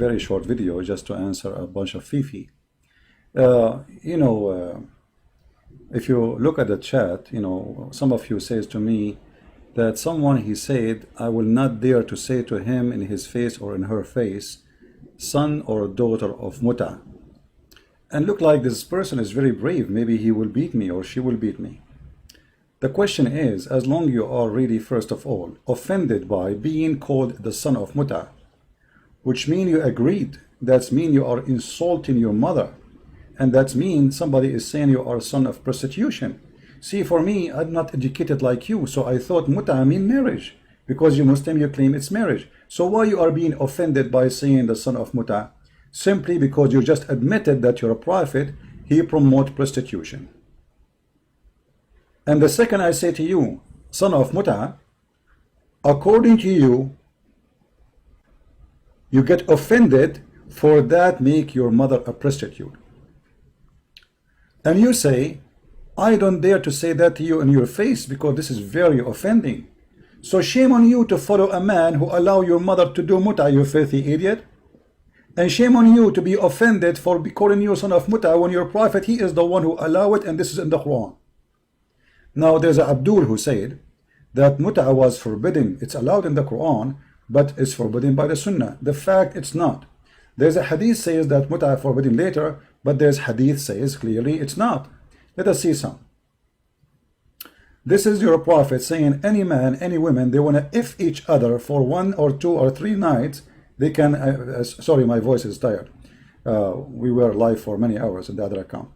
very short video just to answer a bunch of fifi. If you look at the chat, some of you says to me that someone, he said, I will not dare to say to him in his face or in her face, son or daughter of MUTT-AH. And look like this person is very brave. Maybe he will beat me or she will beat me. The question is, as long you are really, first of all, offended by being called the son of MUTT-AH, which mean you agreed, that's mean you are insulting your mother, and that means somebody is saying you are a son of prostitution. See, for me, I'm not educated like you, so I thought MUTT-AH mean marriage, because you Muslim, you claim it's marriage. So why you are being offended by saying the son of MUTT-AH? Simply because you just admitted that you're a prophet, he promote prostitution. And the second I say to you, son of MUTT-AH, according to you, you get offended for that make your mother a prostitute. And you say, I don't dare to say that to you in your face because this is very offending. So shame on you to follow a man who allow your mother to do MUTT-AH, you filthy idiot. And shame on you to be offended for calling you son of MUTT-AH when your prophet, he is the one who allow it, and this is in the Quran. Now there's a Abdul who said that MUTT-AH was forbidden. It's allowed in the Quran, but it's forbidden by the Sunnah. The fact it's not. There's a hadith says that MUTT-AH forbidden later, but there's hadith says clearly it's not. Let us see some. This is your prophet saying any man, any woman, they want to if each other for 1 or 2 or 3 nights, they can, sorry, my voice is tired. We were live for many hours in the other account.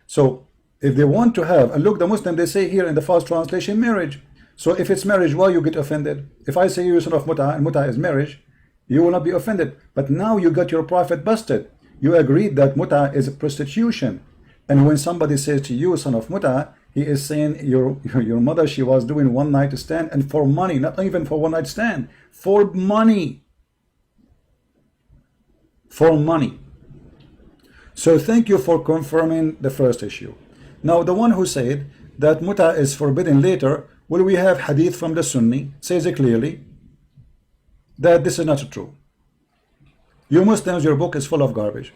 So if they want to have, and look, the Muslim, they say here in the fast translation, marriage. So if it's marriage, why you get offended? If I say you son of MUTT-AH and MUTT-AH is marriage, you will not be offended. But now you got your prophet busted. You agreed that MUTT-AH is prostitution. And when somebody says to you, son of MUTT-AH, he is saying your mother, she was doing one night stand, and for money, not even for one night stand, for money. For money. So thank you for confirming the first issue. Now the one who said that MUTT-AH is forbidden later, will we have hadith from the Sunni, says it clearly that this is not true. You Muslims, your book is full of garbage.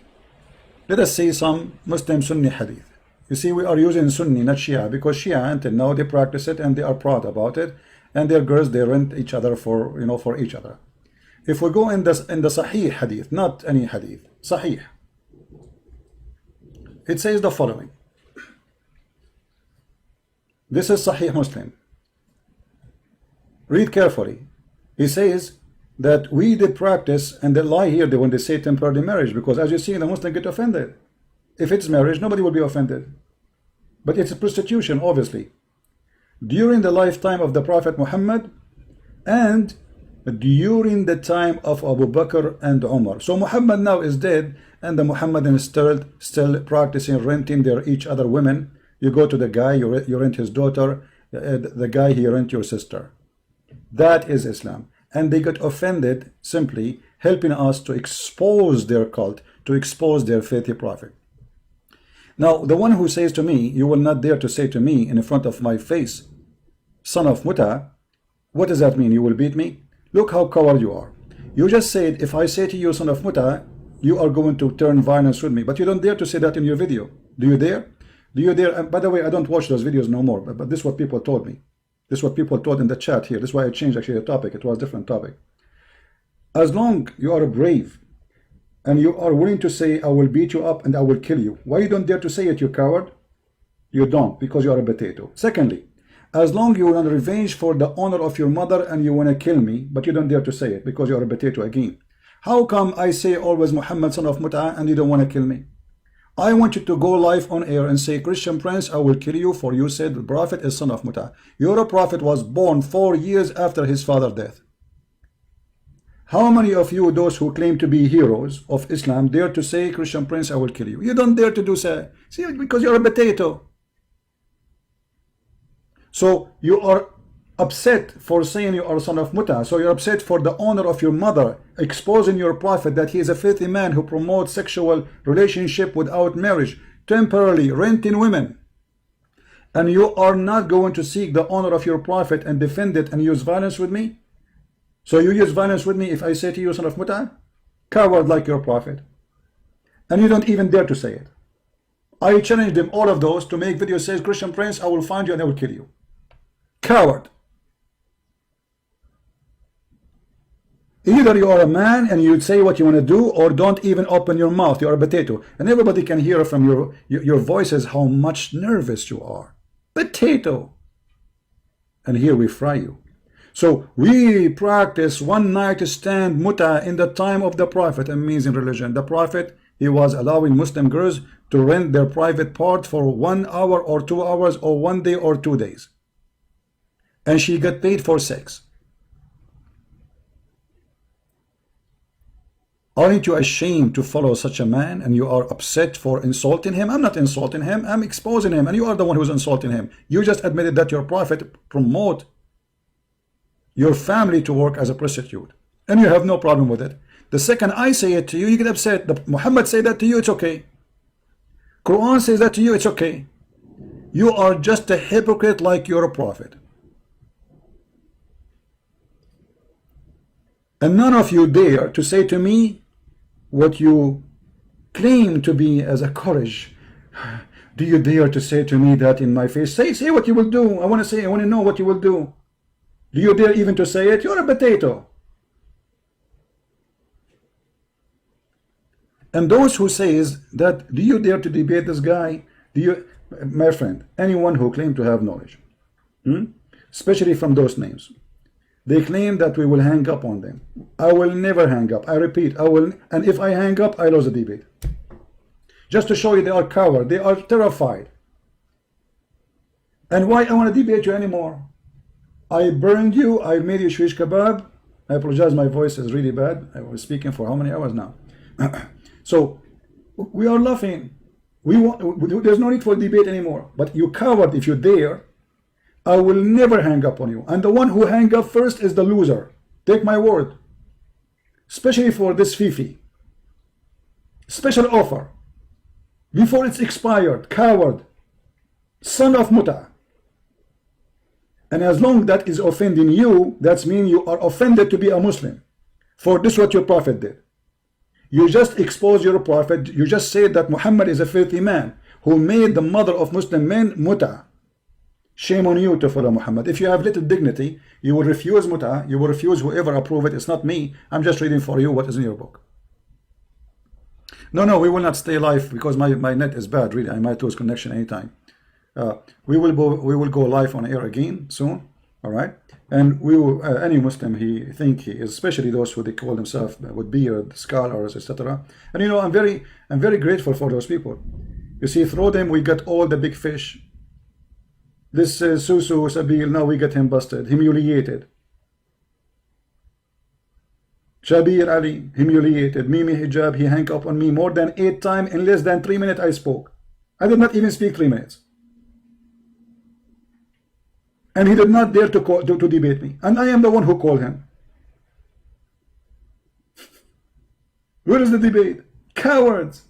Let us see some Muslim Sunni hadith. You see, we are using Sunni, not Shia, because Shia until now they practice it and they are proud about it, and their girls, they rent each other for, for each other. If we go in the Sahih hadith, not any hadith, Sahih, it says the following. This is Sahih Muslim. Read carefully. He says that we did practice, and they lie here when they say temporary marriage, because as you see, the Muslim get offended. If it's marriage, nobody will be offended. But it's a prostitution, obviously. During the lifetime of the Prophet Muhammad and during the time of Abu Bakr and Umar. So Muhammad now is dead, and the Muhammadans still practicing renting each other women. You go to the guy, you rent his daughter, the guy, he rent your sister. That is Islam. And they got offended simply helping us to expose their cult, to expose their faithy prophet. Now, the one who says to me, you will not dare to say to me in front of my face, son of MUTT-AH, what does that mean? You will beat me? Look how coward you are. You just said, if I say to you, son of MUTT-AH, you are going to turn violence with me. But you don't dare to say that in your video. Do you dare? Do you dare? And by the way, I don't watch those videos no more, but this is what people told me. This is what people told in the chat here. This is why I changed actually the topic. It was a different topic. As long you are brave and you are willing to say, I will beat you up and I will kill you. Why you don't dare to say it, you coward? You don't, because you are a potato. Secondly, as long you want revenge for the honor of your mother and you want to kill me, but you don't dare to say it because you are a potato again. How come I say always Muhammad son of MUTT-AH and you don't want to kill me? I want you to go live on air and say, Christian Prince, I will kill you, for you said the prophet is son of MUTT-AH. Your prophet was born 4 years after his father's death. How many of you, those who claim to be heroes of Islam, dare to say, Christian Prince, I will kill you? You don't dare to do so. See, because you're a potato. So you are upset for saying you are son of MUTT-AH. So you're upset for the honor of your mother, exposing your prophet that he is a filthy man who promotes sexual relationship without marriage, temporarily renting women. And you are not going to seek the honor of your prophet and defend it and use violence with me? So you use violence with me if I say to you, son of MUTT-AH? Coward like your prophet. And you don't even dare to say it. I challenge them, all of those, to make videos says, Christian Prince, I will find you and I will kill you. Coward. Either you are a man and you say what you want to do, or don't even open your mouth. You are a potato. And everybody can hear from your voices how much nervous you are. Potato. And here we fry you. So we practice one night stand MUTT-AH in the time of the Prophet. It means in religion. The Prophet, he was allowing Muslim girls to rent their private part for 1 hour or 2 hours or 1 day or 2 days. And she got paid for sex. Aren't you ashamed to follow such a man, and you are upset for insulting him? I'm not insulting him, I'm exposing him, and you are the one who's insulting him. You just admitted that your prophet promote your family to work as a prostitute, and you have no problem with it. The second I say it to you, you get upset. Muhammad say that to you, it's okay. Quran says that to you, it's okay. You are just a hypocrite like you're a prophet. And none of you dare to say to me what you claim to be as a courage. Do you dare to say to me that in my face? Say what you will do. I want to know what you will do. Do you dare even to say it? You're a potato. And those who says that, do you dare to debate this guy? My friend, anyone who claims to have knowledge, especially from those names, they claim that we will hang up on them. I will never hang up. I repeat, I will. And if I hang up, I lose the debate. Just to show you they are coward. They are terrified. And why I want to debate you anymore? I burned you. I made you shish kebab. I apologize. My voice is really bad. I was speaking for how many hours now? So we are laughing. There's no need for debate anymore. But you coward, if you dare, I will never hang up on you. And the one who hang up first is the loser. Take my word. Especially for this Fifi. Special offer. Before it's expired. Coward. Son of MUTT-AH. And as long that is offending you, that means you are offended to be a Muslim. For this what your prophet did. You just expose your prophet. You just say that Muhammad is a filthy man who made the mother of Muslim men MUTT-AH. Shame on you to follow Muhammad. If you have little dignity, you will refuse MUTT-AH. You will refuse whoever approve it. It's not me. I'm just reading for you what is in your book. No, we will not stay live because my net is bad. Really, I might lose connection anytime. We will go live on air again soon. All right, and we will. Any Muslim he is, especially those who they call themselves with beard, scholars, etc. And you know, I'm very grateful for those people. You see, through them we got all the big fish. This Susu Sabil, now we get him busted, humiliated. Shabir Ali, humiliated. Mimi Hijab, he hung up on me more than 8 times in less than 3 minutes I spoke. I did not even speak 3 minutes. And he did not dare to debate me. And I am the one who called him. Where is the debate? Cowards.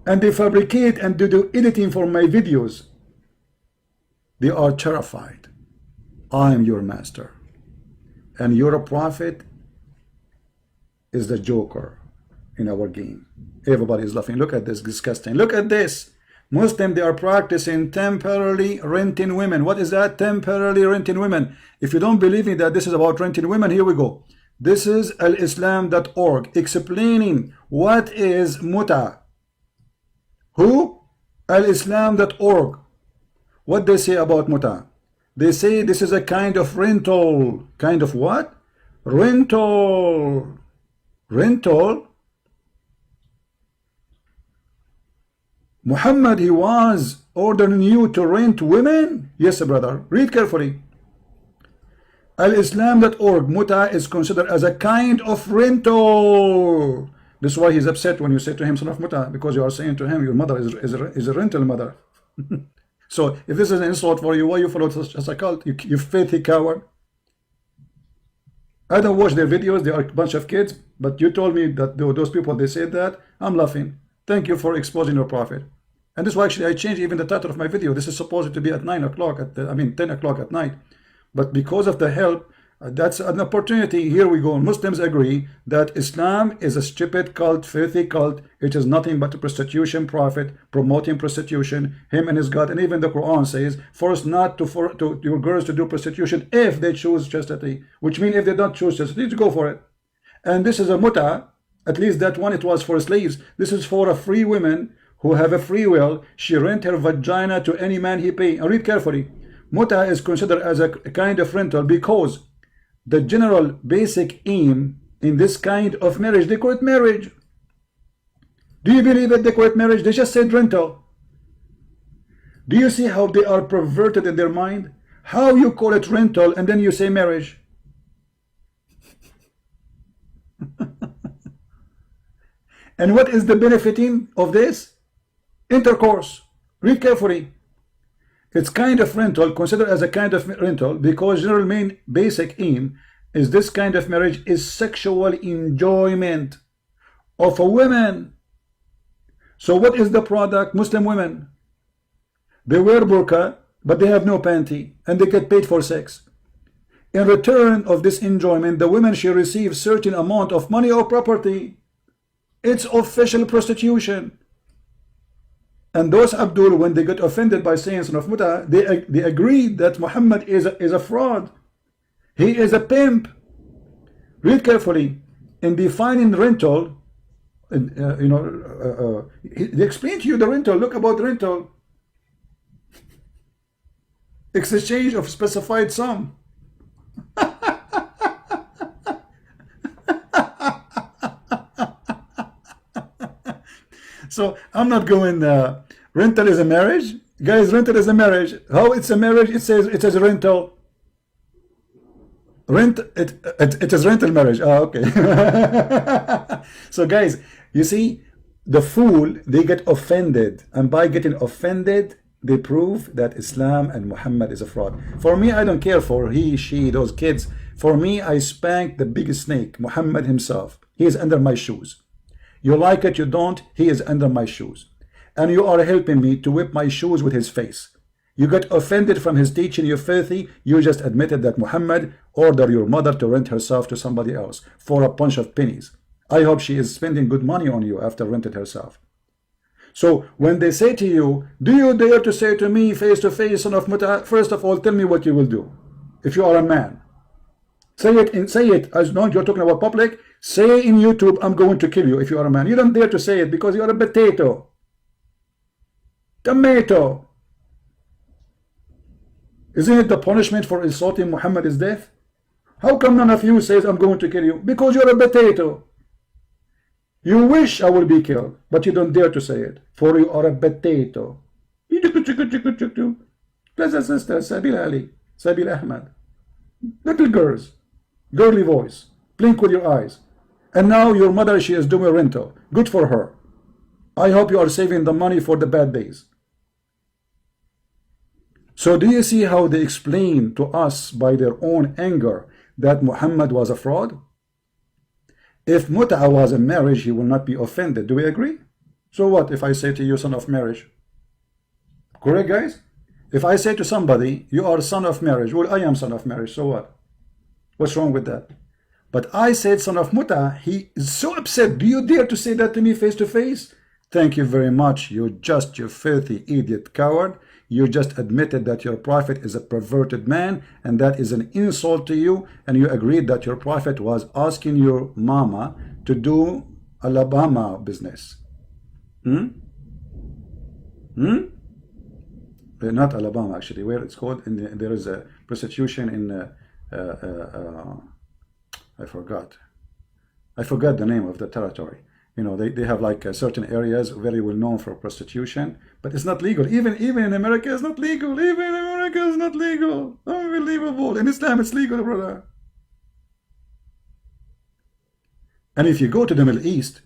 And they fabricate and do editing for my videos. They are terrified. I am your master. And your prophet is the joker in our game. Everybody is laughing. Look at this, disgusting. Look at this. Muslim, they are practicing temporarily renting women. What is that? Temporarily renting women. If you don't believe me that this is about renting women, here we go. This is alislam.org explaining what is MUTT-AH. Who? alislam.org. What they say about MUTT-AH? They say this is a kind of rental. Kind of what? Rental. Rental. Muhammad, he was ordering you to rent women? Yes, brother. Read carefully. Alislam.org. MUTT-AH is considered as a kind of rental. This is why he's upset when you say to him, son of MUTT-AH, because you are saying to him, your mother is a rental mother. So if this is an insult for you, why you follow such as a cult? You filthy coward. I don't watch their videos. They are a bunch of kids. But you told me that those people, they said that. I'm laughing. Thank you for exposing your prophet. And this is why actually I changed even the title of my video. This is supposed to be at 9 o'clock, 10 o'clock at night. But because of the help That's an opportunity. Here we go. Muslims agree that Islam is a stupid cult, filthy cult. It is nothing but a prostitution prophet promoting prostitution, him and his God. And even the Quran says, force not to your girls to do prostitution if they choose chastity, which means if they don't choose chastity, to go for it. And this is a muta, at least that one, it was for slaves. This is for a free woman who have a free will. She rent her vagina to any man he pay. And read carefully. Muta is considered as a kind of rental because the general basic aim in this kind of marriage, they call it marriage. Do you believe that they call it marriage? They just said rental. Do you see how they are perverted in their mind? How you call it rental and then you say marriage? And what is the benefiting of this? Intercourse. Read carefully. It's kind of rental, considered as a kind of rental, because general main basic aim is this kind of marriage is sexual enjoyment of a woman. So what is the product? Muslim women. They wear burqa, but they have no panty, and they get paid for sex. In return of this enjoyment, the woman she receives certain amount of money or property. It's official prostitution. And those Abdul, when they get offended by saying son of Muta, they agreed that Muhammad is a fraud. He is a pimp. Read carefully. In defining rental, they explain to you the rental. Look about rental. Exchange of specified sum. So I'm not going. Rental is a marriage, guys. Rental is a marriage. How it's a marriage? It says a rental. It is rental marriage. Oh, okay. So guys, you see, the fool, they get offended, and by getting offended, they prove that Islam and Muhammad is a fraud. For me, I don't care for he, she, those kids. For me, I spank the biggest snake, Muhammad himself. He is under my shoes. You like it, you don't, he is under my shoes. And you are helping me to whip my shoes with his face. You got offended from his teaching, you filthy. You just admitted that Muhammad ordered your mother to rent herself to somebody else for a bunch of pennies. I hope she is spending good money on you after rented herself. So when they say to you, do you dare to say to me face to face, son of Muta? First of all, tell me what you will do if you are a man. Say it as long as you're talking about public. Say in YouTube, I'm going to kill you if you are a man. You don't dare to say it because you are a potato. Tomato. Isn't it the punishment for insulting Muhammad is death? How come none of you says I'm going to kill you? Because you're a potato. You wish I will be killed, but you don't dare to say it, for you are a potato. Brothers and sisters, Sabil Ali, Sabil Ahmad. Little girls, girly voice, blink with your eyes. And now your mother, she is doing a rental. Good for her. I hope you are saving the money for the bad days. So do you see how they explain to us by their own anger that Muhammad was a fraud? If Mut'a was a marriage, he will not be offended. Do we agree? So what if I say to you, son of marriage? Correct, guys? If I say to somebody, you are son of marriage, well, I am son of marriage, so what? What's wrong with that? But I said son of Mut'a, he is so upset. Do you dare to say that to me face to face? Thank you very much. You filthy idiot coward. You just admitted that your prophet is a perverted man, and that is an insult to you, and you agreed that your prophet was asking your mama to do Alabama business. Not Alabama, actually, where it's called, there is a prostitution in I forgot the name of the territory. You know, they have like certain areas very well known for prostitution, but it's not legal. Even in America, it's not legal. Even in America, it's not legal. Unbelievable. In Islam, it's legal, brother. And if you go to the Middle East,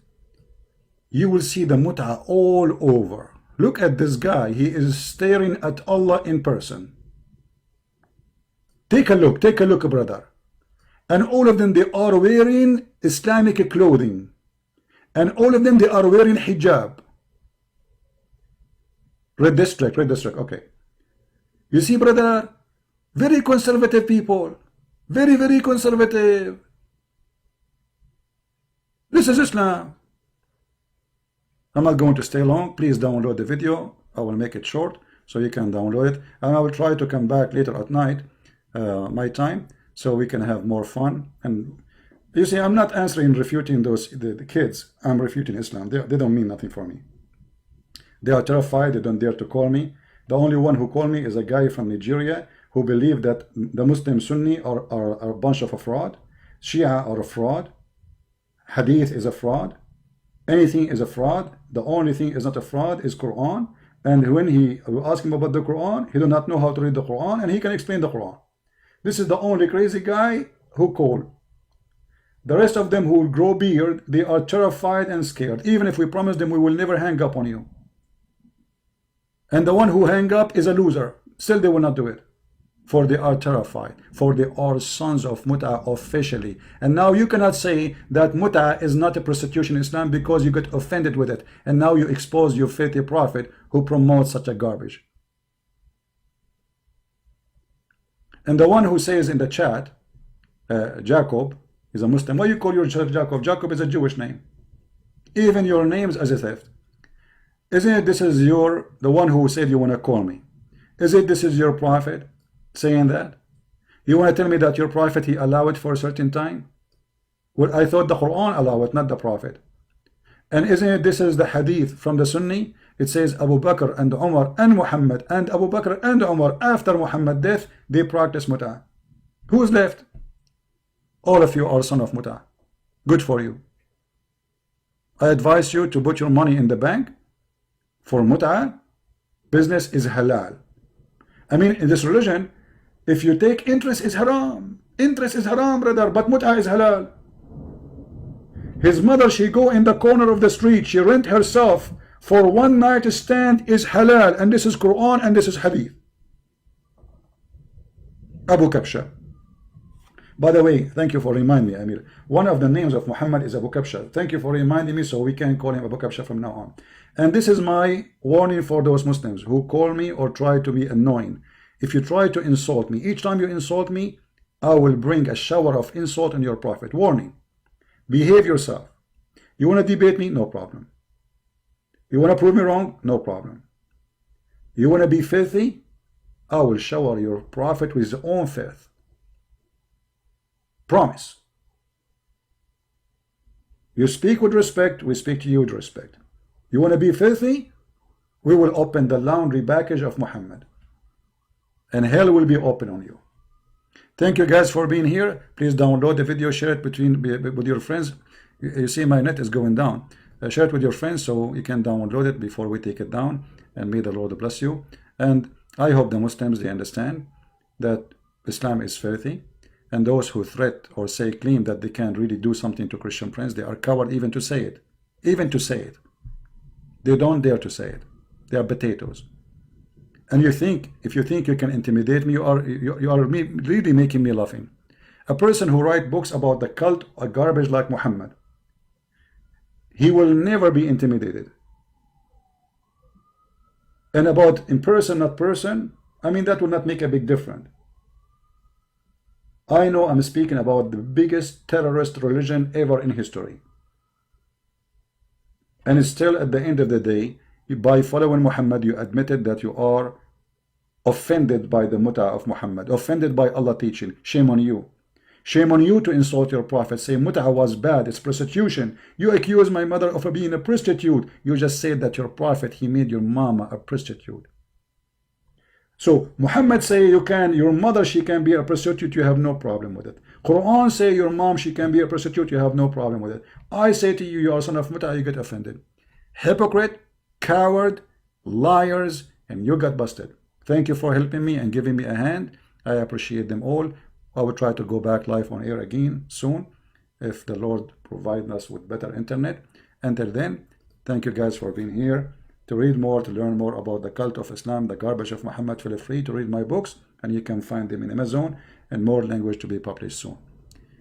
you will see the mut'a all over. Look at this guy. He is staring at Allah in person. Take a look, brother. And all of them, they are wearing Islamic clothing. And all of them, they are wearing hijab. Red district, okay. You see, brother, very conservative people, Very, very conservative. This is Islam. I'm not going to stay long. Please download the video. I will make it short so you can download it. And I will try to come back later at night, my time, so we can have more fun. And you see, I'm not answering, refuting the kids. I'm refuting Islam. They don't mean nothing for me. They are terrified. They don't dare to call me. The only one who called me is a guy from Nigeria who believed that the Muslim Sunni are a bunch of a fraud. Shia are a fraud. Hadith is a fraud. Anything is a fraud. The only thing is not a fraud is Quran. And when we ask him about the Quran, he do not know how to read the Quran, and he can explain the Quran. This is the only crazy guy who called. The rest of them who will grow beard, they are terrified and scared. Even if we promise them we will never hang up on you. And the one who hang up is a loser. Still they will not do it. For they are terrified. For they are sons of MUTT-AH officially. And now you cannot say that MUTT-AH is not a prostitution in Islam because you get offended with it. And now you expose your filthy prophet who promotes such a garbage. And the one who says in the chat, Jacob is a Muslim. Why you call yourself Jacob? Jacob is a Jewish name. Even your name is as a theft. Isn't it this is the one who said you want to call me? Is it this is your prophet saying that? You want to tell me that your prophet, he allowed it for a certain time? Well, I thought the Quran allowed it, not the prophet. And isn't it this is the hadith from the Sunni? It says Abu Bakr and Umar and Muhammad, and Abu Bakr and Umar after Muhammad's death, they practice MUTT-AH. Who is left? All of you are son of MUTT-AH. Good for you. I advise you to put your money in the bank for MUTT-AH. Business is halal. I mean, in this religion, if you take interest, is haram. Interest is haram, brother, but MUTT-AH is halal. His mother, she go in the corner of the street, she rent herself for one night stand is halal, and this is Quran and this is Hadith. Abu Kabsha. By the way, thank you for reminding me, Amir. One of the names of Muhammad is Abu Kabsha. Thank you for reminding me, so we can call him Abu Kabsha from now on. And this is my warning for those Muslims who call me or try to be annoying. If you try to insult me, each time you insult me, I will bring a shower of insult on your prophet. Warning. Behave yourself. You want to debate me? No problem. You want to prove me wrong? No problem. You want to be filthy? I will shower your prophet with his own filth. Promise. You speak with respect, we speak to you with respect. You want to be filthy? We will open the laundry package of Muhammad. And hell will be open on you. Thank you guys for being here. Please download the video, share it with your friends. You see my net is going down. Share it with your friends so you can download it before we take it down. And may the Lord bless you. And I hope the Muslims, they understand that Islam is filthy. And those who threat or say claim that they can't really do something to Christian friends, they are coward even to say it. Even to say it. They don't dare to say it. They are potatoes. And you think, if you think you can intimidate me, you are really making me laughing. A person who writes books about the cult or garbage like Muhammad, he will never be intimidated. And about in person, not person, I mean, that will not make a big difference. I know I'm speaking about the biggest terrorist religion ever in history. And still, at the end of the day, by following Muhammad, you admitted that you are offended by the MUTT-AH of Muhammad, offended by Allah teaching. Shame on you. Shame on you to insult your prophet, say MUTT-AH was bad, it's prostitution. You accuse my mother of being a prostitute. You just said that your prophet, he made your mama a prostitute. So Muhammad say you can, your mother, she can be a prostitute, you have no problem with it. Quran say your mom, she can be a prostitute, you have no problem with it. I say to you, you are son of MUTT-AH, you get offended. Hypocrite, coward, liars, and you got busted. Thank you for helping me and giving me a hand. I appreciate them all. I will try to go back live on air again soon if the Lord provides us with better internet. Until then, thank you guys for being here. To read more, to learn more about the cult of Islam, the garbage of Muhammad, feel free to read my books, and you can find them in Amazon and more language to be published soon.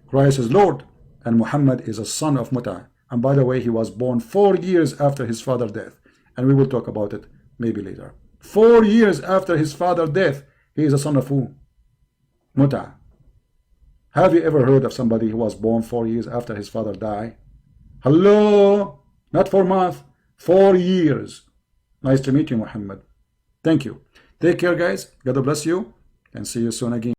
Christ is Lord, and Muhammad is a son of MUTT-AH. And by the way, he was born 4 years after his father's death, and we will talk about it maybe later. 4 years after his father's death, he is a son of who? MUTT-AH. Have you ever heard of somebody who was born 4 years after his father died? Hello? Not 4 months, 4 years. Nice to meet you, Muhammad. Thank you. Take care, guys. God bless you, and see you soon again.